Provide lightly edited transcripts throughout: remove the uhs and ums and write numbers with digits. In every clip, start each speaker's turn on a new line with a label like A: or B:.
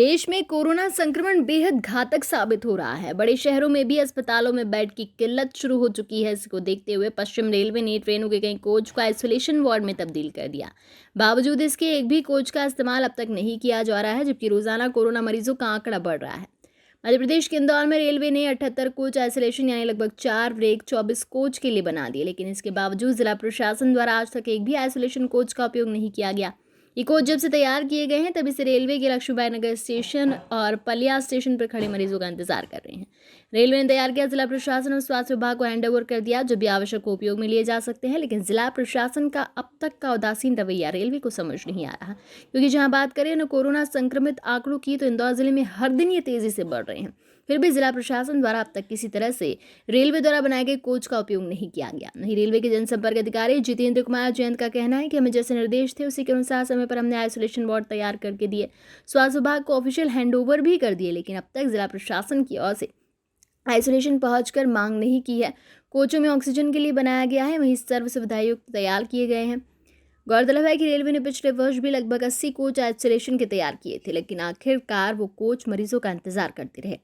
A: देश में कोरोना संक्रमण बेहद घातक साबित हो रहा है। बड़े शहरों में भी अस्पतालों में बेड की किल्लत शुरू हो चुकी है। इसको देखते हुए पश्चिम रेलवे ने ट्रेनों के कई कोच को आइसोलेशन वार्ड में तब्दील कर दिया। बावजूद इसके एक भी कोच का इस्तेमाल अब तक नहीं किया जा रहा है, जबकि रोजाना कोरोना मरीजों का आंकड़ा बढ़ रहा है। मध्य प्रदेश के इंदौर में रेलवे ने 78 कोच आइसोलेशन यानी लगभग 4 ब्रेक 24 कोच के लिए बना दिए, लेकिन इसके बावजूद जिला प्रशासन द्वारा आज तक एक भी आइसोलेशन कोच का उपयोग नहीं किया गया। ये कोच जब से तैयार किए गए हैं तभी से रेलवे के लक्ष्मीबाई नगर स्टेशन और पलिया स्टेशन पर खड़े मरीजों का इंतजार कर रहे हैं। रेलवे ने तैयार किया, जिला प्रशासन और स्वास्थ्य विभाग को हैंडओवर कर दिया। जब भी आवश्यक हो उपयोग में लिए जा सकते हैं, लेकिन जिला प्रशासन का अब तक का उदासीन रवैया रेलवे को समझ नहीं आ रहा, क्योंकि जहां बात करें न कोरोना संक्रमित आंकड़ों की, तो इंदौर जिले में हर दिन ये तेजी से बढ़ रहे हैं। फिर भी जिला प्रशासन द्वारा अब तक किसी तरह से रेलवे द्वारा बनाए गए कोच का उपयोग नहीं किया गया। नहीं, रेलवे के जनसंपर्क अधिकारी जितेंद्र कुमार जयंत का कहना है कि हमें जैसे निर्देश थे उसी के अनुसार समय पर हमने आइसोलेशन वार्ड तैयार करके दिए, स्वास्थ्य विभाग को ऑफिशियल हैंडओवर भी कर दिए, लेकिन अब तक जिला प्रशासन की ओर से आइसोलेशन पहुंचकर मांग नहीं की है। कोचों में ऑक्सीजन के लिए बनाया गया है, वहीं सर्व सुविधायुक्त तैयार किए गए हैं। गौरतलब है कि रेलवे ने पिछले वर्ष भी लगभग 80 कोच आइसोलेशन के तैयार किए थे, लेकिन आखिरकार वो कोच मरीजों का इंतजार करते रहे।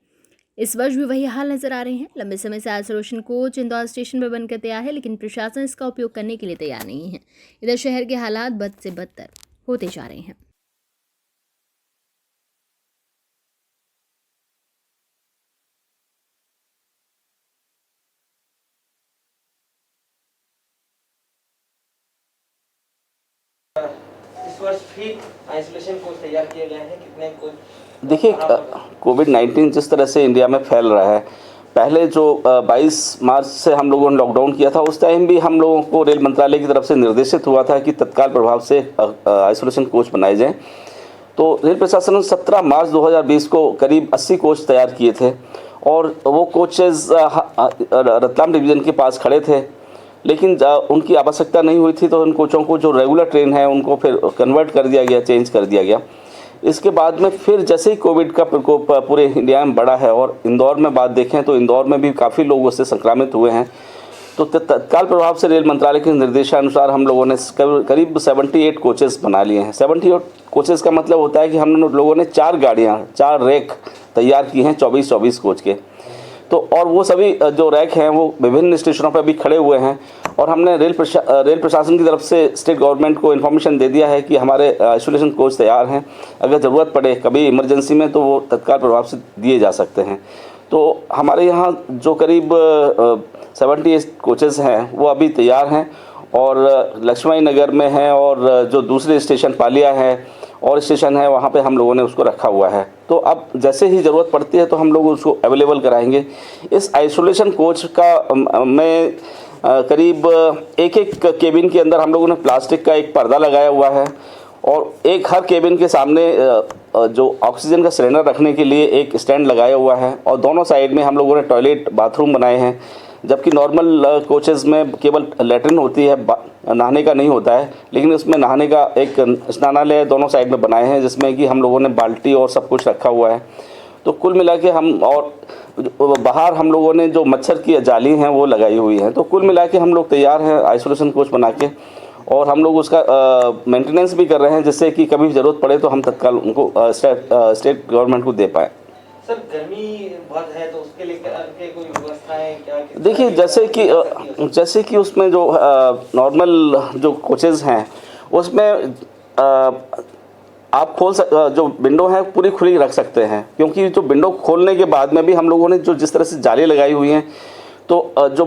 A: इस वर्ष भी वही हाल नजर आ रहे हैं। लंबे समय से आइसोलेशन कोच इंदौर स्टेशन पर बनकर तैयार है, लेकिन प्रशासन इसका उपयोग करने के लिए तैयार नहीं है। इधर शहर के हालात बद से बदतर होते जा रहे हैं।
B: इस वर्ष भी आइसोलेशन कोच तैयार किए गए हैं, कितने कोच?
C: देखिए, कोविड-19 जिस तरह से इंडिया में फैल रहा है, पहले जो 22 मार्च से हम लोगों ने लॉकडाउन किया था, उस टाइम भी हम लोगों को रेल मंत्रालय की तरफ से निर्देशित हुआ था कि तत्काल प्रभाव से आइसोलेशन कोच बनाए जाएं। तो रेल प्रशासन ने 17 मार्च 2020 को करीब 80 कोच तैयार किए थे और वो कोचेज़ रतलाम डिवीज़न के पास खड़े थे, लेकिन उनकी आवश्यकता नहीं हुई थी, तो उन कोचों को जो रेगुलर ट्रेन है उनको फिर कन्वर्ट कर दिया गया, चेंज कर दिया गया। इसके बाद में फिर जैसे ही कोविड का प्रकोप पूरे इंडिया में बढ़ा है और इंदौर में बात देखें तो इंदौर में भी काफ़ी लोग उससे संक्रमित हुए हैं, तो तत्काल प्रभाव से रेल मंत्रालय के निर्देशानुसार हम लोगों ने करीब 78 कोचेज़ बना लिए हैं। 78 कोचेज़ का मतलब होता है कि हम लोगों ने 4 गाड़ियाँ, 4 रैक तैयार की हैं 24-24 कोच के। तो और वो सभी जो रैक हैं वो विभिन्न स्टेशनों पर भी खड़े हुए हैं और हमने रेल प्रशासन की तरफ से स्टेट गवर्नमेंट को इन्फॉर्मेशन दे दिया है कि हमारे आइसोलेशन कोच तैयार हैं, अगर ज़रूरत पड़े कभी इमरजेंसी में तो वो तत्काल प्रभाव से दिए जा सकते हैं। तो हमारे यहाँ जो करीब 78 कोचेज़ हैं वो अभी तैयार हैं और लक्ष्मीबाई नगर में हैं और जो दूसरे स्टेशन पालिया है और स्टेशन है वहाँ पे हम लोगों ने उसको रखा हुआ है। तो अब जैसे ही ज़रूरत पड़ती है तो हम लोग उसको अवेलेबल कराएंगे। इस आइसोलेशन कोच का में करीब एक केबिन के अंदर हम लोगों ने प्लास्टिक का एक पर्दा लगाया हुआ है और एक हर केबिन के सामने जो ऑक्सीजन का सिलेंडर रखने के लिए एक स्टैंड लगाया हुआ है और दोनों साइड में हम लोगों ने टॉयलेट बाथरूम बनाए हैं, जबकि नॉर्मल कोचेज़ में केवल लैट्रिन होती है, नहाने का नहीं होता है, लेकिन उसमें नहाने का एक स्नानालय दोनों साइड में बनाए हैं जिसमें कि हम लोगों ने बाल्टी और सब कुछ रखा हुआ है। तो कुल मिला के हम और बाहर हम लोगों ने जो मच्छर की जाली हैं वो लगाई हुई हैं। तो कुल मिला के हम लोग तैयार हैं आइसोलेशन कोच बना के और हम लोग उसका मेंटेनेंस भी कर रहे हैं, जिससे कि कभी ज़रूरत पड़े तो हम तत्काल उनको स्टेट गवर्नमेंट को दे पाएँ।
B: सर, गर्मी बहुत है तो उसके लिए कोई व्यवस्थाएं क्या?
C: देखिए, जैसे कि उसमें जो नॉर्मल जो कोचेज़ हैं उसमें आप जो विंडो है पूरी खुली रख सकते हैं, क्योंकि जो विंडो खोलने के बाद में भी हम लोगों ने जो जिस तरह से जाली लगाई हुई हैं तो जो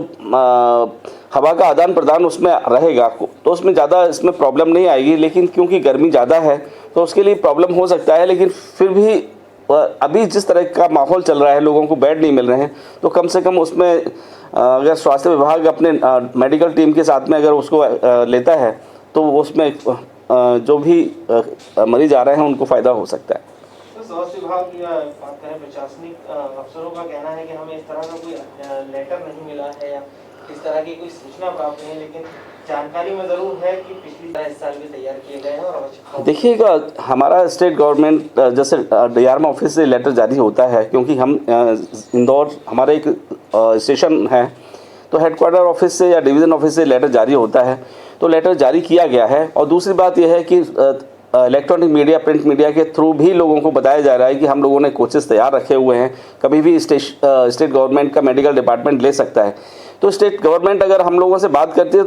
C: हवा का आदान प्रदान उसमें रहेगा तो उसमें ज़्यादा इसमें प्रॉब्लम नहीं आएगी। लेकिन क्योंकि गर्मी ज़्यादा है तो उसके लिए प्रॉब्लम हो सकता है, लेकिन फिर भी अभी जिस तरह का माहौल चल रहा है, लोगों को बेड नहीं मिल रहे हैं, तो कम से कम उसमें अगर स्वास्थ्य विभाग अपने मेडिकल टीम के साथ में अगर उसको लेता है तो उसमें जो भी मरीज आ रहे हैं उनको फ़ायदा हो सकता है।
B: तो स्वास्थ्य विभाग या प्रशासनिक अफसरों का कहना है कि हमें इस तरह का कोई लेटर नहीं मिला है या इस तरह की कोई सूचना प्राप्त नहीं है, लेकिन जानकारी में ज़रूर है कि पिछली तरह इस साल भी तैयार किए गए हैं और आवश्यक।
C: देखिएगा, हमारा स्टेट गवर्नमेंट जैसे डीआरएम ऑफिस से लेटर जारी होता है, क्योंकि हम इंदौर हमारा एक स्टेशन है, तो हेडक्वार्टर ऑफिस से या डिवीज़न ऑफिस से लेटर जारी होता है, तो लेटर जारी किया गया है। और दूसरी बात यह है कि इलेक्ट्रॉनिक मीडिया, प्रिंट मीडिया के थ्रू भी लोगों को बताया जा रहा है कि हम लोगों ने कोचेस तैयार रखे हुए हैं, कभी भी स्टेट गवर्नमेंट का मेडिकल डिपार्टमेंट ले सकता है। तो स्टेट गवर्नमेंट अगर हम लोगों से बात करती है